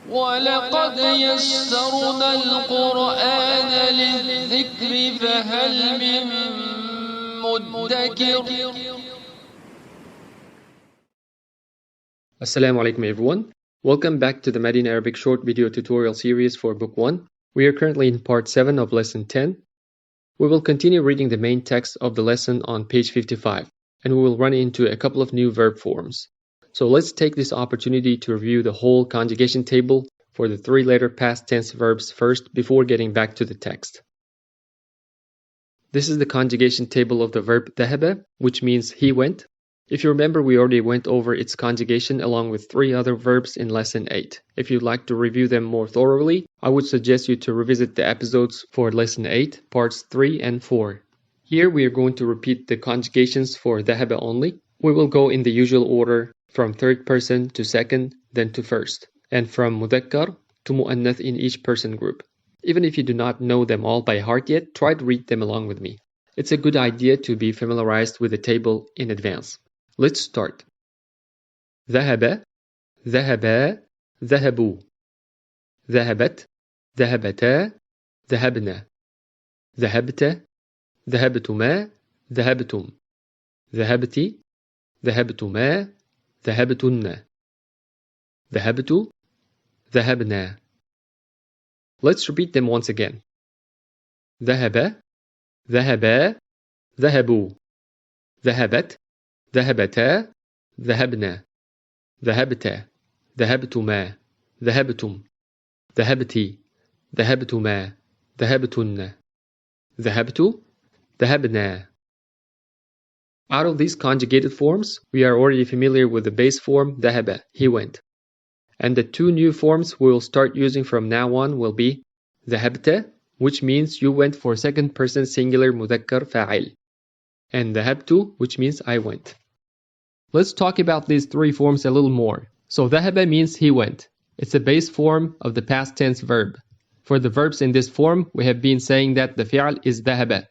وَلَقَدْ يَسَّرْنَا الْقُرْآنَ لِلذِّكْرِ فَهَلْ مِن مُّدَّكِرٍ. Assalamu alaikum everyone. Welcome back to the Madinah Arabic short video tutorial series for Book 1. We are currently in Part 7 of Lesson 10. We will continue reading the main text of the lesson on page 55, and we will run into a couple of new verb forms. So let's take this opportunity to review the whole conjugation table for the three-letter past tense verbs first before getting back to the text. This is the conjugation table of the verb ذهب, which means he went. If you remember, we already went over its conjugation along with three other verbs in Lesson 8. If you'd like to review them more thoroughly, I would suggest you to revisit the episodes for Lesson 8, Parts 3 and 4. Here we are going to repeat the conjugations for ذهب only. We will go in the usual order from third person to second, then to first, and from مذكر to مؤنث in each person group. Even if you do not know them all by heart yet, try to read them along with me. It's a good idea to be familiarized with the table in advance. Let's start. ذهب ذهبا ذهبوا ذهبت ذهبتا ذهبنا ذهبت ذهبتما ذهبتم ذهبت ذهبتما ذهبتن ذهبت ذهبنا. Let's repeat them once again. ذهب ذهبا ذهبوا ذهبت ذهبتا ذهبنا ذهبت ذهبتما ذهبتم ذهبتي ذهبتما ذهبتن ذهبت ذهبنا. Out of these conjugated forms, we are already familiar with the base form ذهب, he went. And the two new forms we will start using from now on will be ذهبت, which means you went for second person singular مذكر فاعل, and ذهبت, which means I went. Let's talk about these three forms a little more. So ذهب means he went. It's a base form of the past tense verb. For the verbs in this form, we have been saying that the fi'al is ذهب,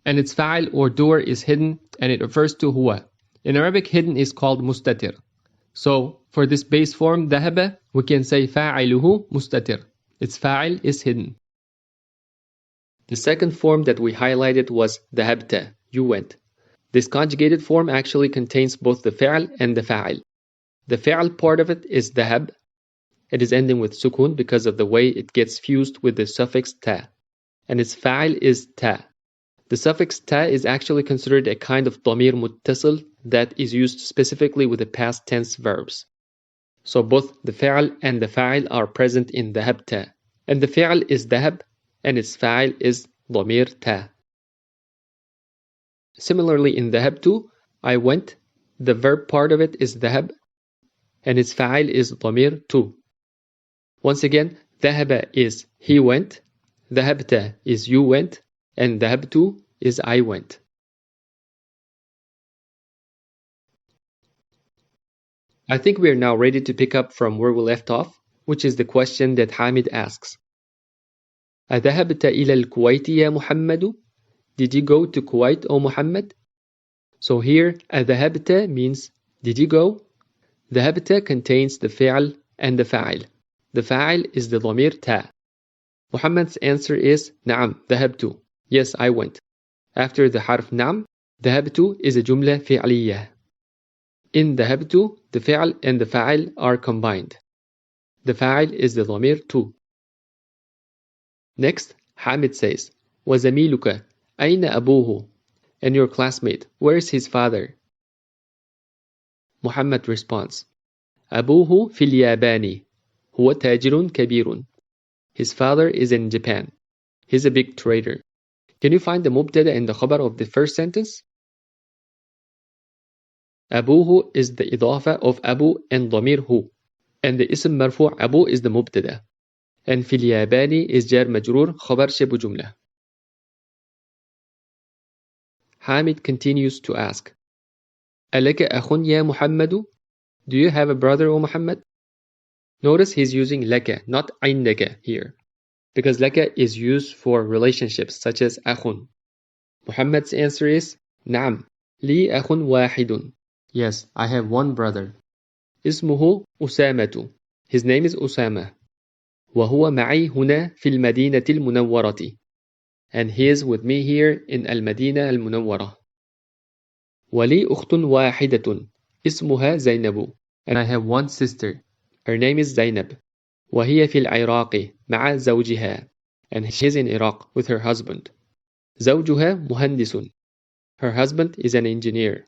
and its fa'il or doer is hidden, and it refers to huwa. In Arabic, hidden is called mustatir. So for this base form ذهب, we can say فاعله mustatir. Its fa'il is hidden. The second form that we highlighted was ذهبت, you went. This conjugated form actually contains both the fi'al and the fa'il. The fi'al part of it is ذهب. It is ending with sukun because of the way it gets fused with the suffix ta. And its fa'il is ta. The suffix ta is actually considered a kind of ضمير متصل that is used specifically with the past tense verbs. So both the fi'al and the fa'il are present in ذهبت. And the fi'al is ذهب and its fa'il is ضمير ta. Similarly in ذهبت, I went, the verb part of it is ذهب and its fa'il is ضمير tu. Once again, ذهب is he went, ذهبت is you went, and ذهبت is I went. I think we are now ready to pick up from where we left off, which is the question that Hamid asks. أذهبت إلى الكويت يا محمد? Did you go to Kuwait, O Muhammad? So here, أذهبت means did you go? ذهبت contains the fi'al and the fa'il. The fa'il is the ضمير ta. Muhammad's answer is نعم ذهبت. Yes, I went. After the harf نعم, ذهبت is a جملة فعلية. In ذهبت, the fi'al and the fa'il are combined. The fa'il is the ضمير tu. Next, Hamid says, وزميلك أين أبوه? And your classmate, where is his father? Muhammad responds, أبوه في اليابان. هو تاجر كبير. His father is in Japan. He's a big trader. Can you find the mubtada and the khabar of the first sentence? أبوه is the إضافة of أبو and ضمير هو. And the اسم مرفوع أبو is the mubtada. And في اليابان is جار مجرور خبر شبه جملة. Hamid continues to ask, ألك أخ يا محمد? Do you have a brother, O Muhammad? Notice he's using لك, not عندك here, because لك is used for relationships such as أخ. Muhammad's answer is نعم لي أخ واحد. Yes, I have one brother. اسمه أسامة. His name is Usama. وهو معي هنا في المدينة المنورة. And he is with me here in المدينة المنورة. ولي أخت واحدة اسمها زينب. And I have one sister. Her name is Zainab. وهي في العراق مع زوجها. And she is in Iraq with her husband. زوجها مهندس. Her husband is an engineer.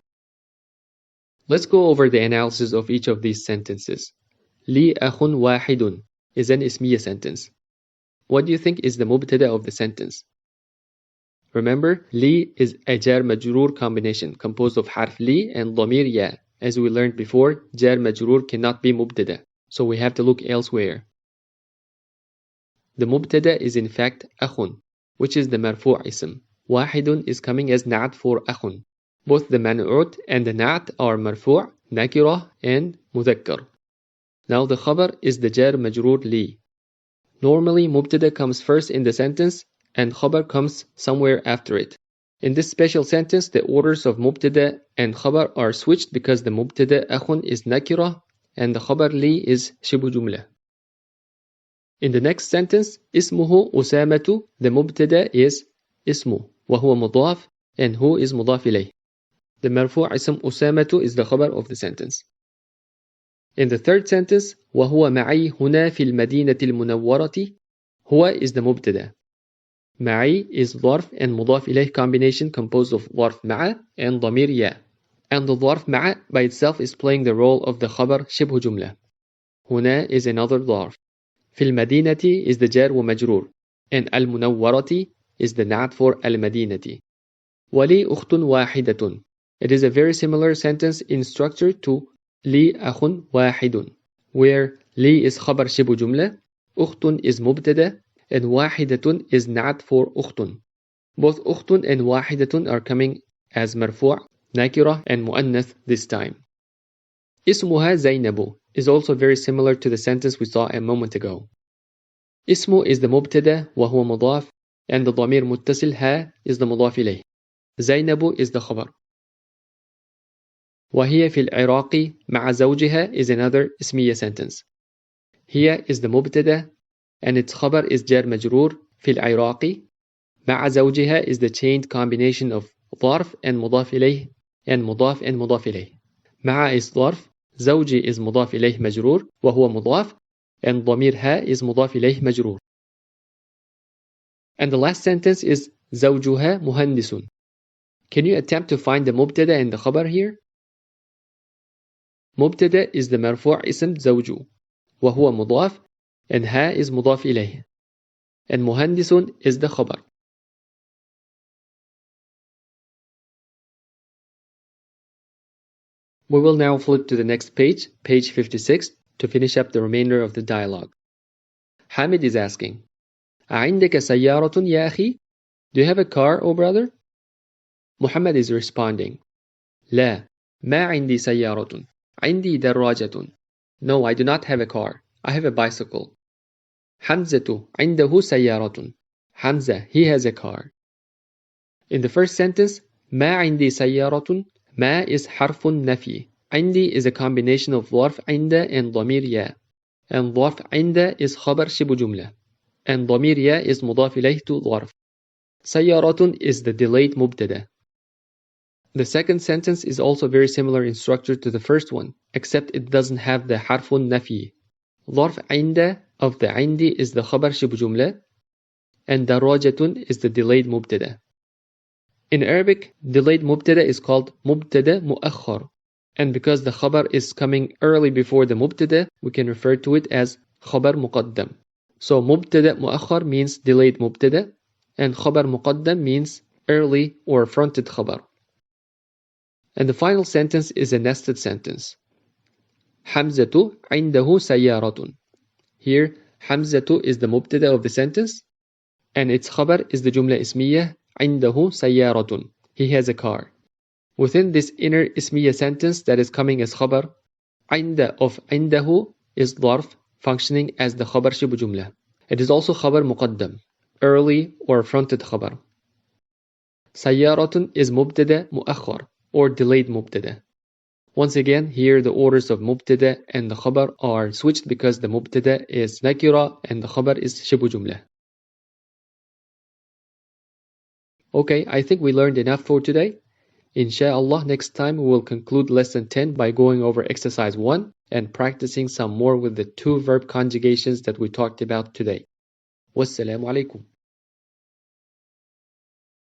Let's go over the analysis of each of these sentences. لي أخ واحد is an ismiya sentence. What do you think is the mubtada of the sentence? Remember, li is a jar majroor combination composed of harf li and dhamir ya. As we learned before, jar majroor cannot be mubtada, so we have to look elsewhere. The mubtada is in fact akhun, which is the marfu' ism. Wahidun is coming as na'at for akhun. Both the MANUWT and the NAAT are marfu', nakirah, and mudhakkar. Now the khabar is the jar majroor li. Normally, mubtada comes first in the sentence and khabar comes somewhere after it. In this special sentence, the orders of mubtada and khabar are switched because the mubtada akhun is nakirah and the khabar li is shibu jumla. In the next sentence, ismuhu usamatu, the mubtada is ismu, wa huwa mudaf, and hu is mudaf ilayh. The marfu' ism usamatu is the khabar of the sentence. In the third sentence, وَهُوَ مَعِي هُنَا فِي الْمَدِينَةِ الْمُنَوَّرَةِ, huwa is the mubtada. Ma'i is dharf and mudaf ilayh combination composed of dharf ma'a and dhamir ya. And the dharf ma'a by itself is playing the role of the khabar shibhu jumla. Huna is another dharf. Fil madinati is the jar wa majroor. And al-munawwarati is the na'at for al-madinati. Wali ukhtun wahidatun. It is a very similar sentence in structure to li akhun wahidun, where li is khabar shibhu jumla, ukhtun is mubtada, and wahidatun is na'at for ukhtun. Both ukhtun and wahidatun are coming as marfu', nakirah, and mu'annath this time. Ismuha Zainabu is also very similar to the sentence we saw a moment ago. Ismu is the mubtada wa huwa mudaf, and the dhamir muttasil ha is the mudaf ilayh. Zainabu is the khabar. وهي في العراق مع زوجها is another ismiya sentence. هي is the mubtada and its khabar is jar majroor في العراق. مع زوجها is the chained combination of ظرف and مضاف إليه and مضاف and مضاف إليه. مع is ظرف, زوجي is مضاف إليه مجرور وهو مضاف, and ضمير ها is مضاف إليه مجرور. And the last sentence is زوجها مهندس. Can you attempt to find the mubtada and the khabar here? مبتدا is the مرفوع اسم زوج وهو مضاف, and ها is مضاف إليه, and مهندس is the خبر. We will now flip to the next page, page 56, to finish up the remainder of the dialogue. Hamid is asking, أعندك سيارة يا أخي? Do you have a car, O brother? Muhammad is responding, لا, ما عندي سيارة. عندي دراجة. No, I do not have a car. I have a bicycle. حمزة عنده سيارة. Hamza, he has a car. In the first sentence, ما عندي سيارة, ما is حرف نفي. عندي is a combination of ظرف عند and ضمير يا. And ظرف عند is خبر شبه جملة. And ضمير يا is مضاف إليه to ظرف. سيارة is the delayed مبتدأ. The second sentence is also very similar in structure to the first one, except it doesn't have the حرف النفي. ظرف عند of the عندي is the خبر شبه جملة, and دراجة is the delayed مبتدأ. In Arabic, delayed mubtada is called mubtada mu'akhkhar, and because the khabar is coming early before the mubtada, we can refer to it as khabar muqaddam. So mubtada mu'akhkhar means delayed mubtada, and khabar muqaddam means early or fronted khabar. And the final sentence is a nested sentence. Hamzatu indahu sayyaratun. Here, Hamzatu is the mubtada of the sentence, and its khabar is the jumla ismiyyah عنده سيارة. He has a car. Within this inner ismiya sentence that is coming as khabar, عند of عنده is ظرف functioning as the khabar shibu jumla. It is also khabar muqaddam, early or fronted khabar. سيارة is mubtada muakhkhar or delayed mubtada. Once again, here the orders of mubtada and the khabar are switched because the mubtada is nakira and the khabar is shibu jumla. Okay, I think we learned enough for today. Inshallah, next time we will conclude lesson 10 by going over exercise 1 and practicing some more with the 2 verb conjugations that we talked about today. Wassalamu alaikum.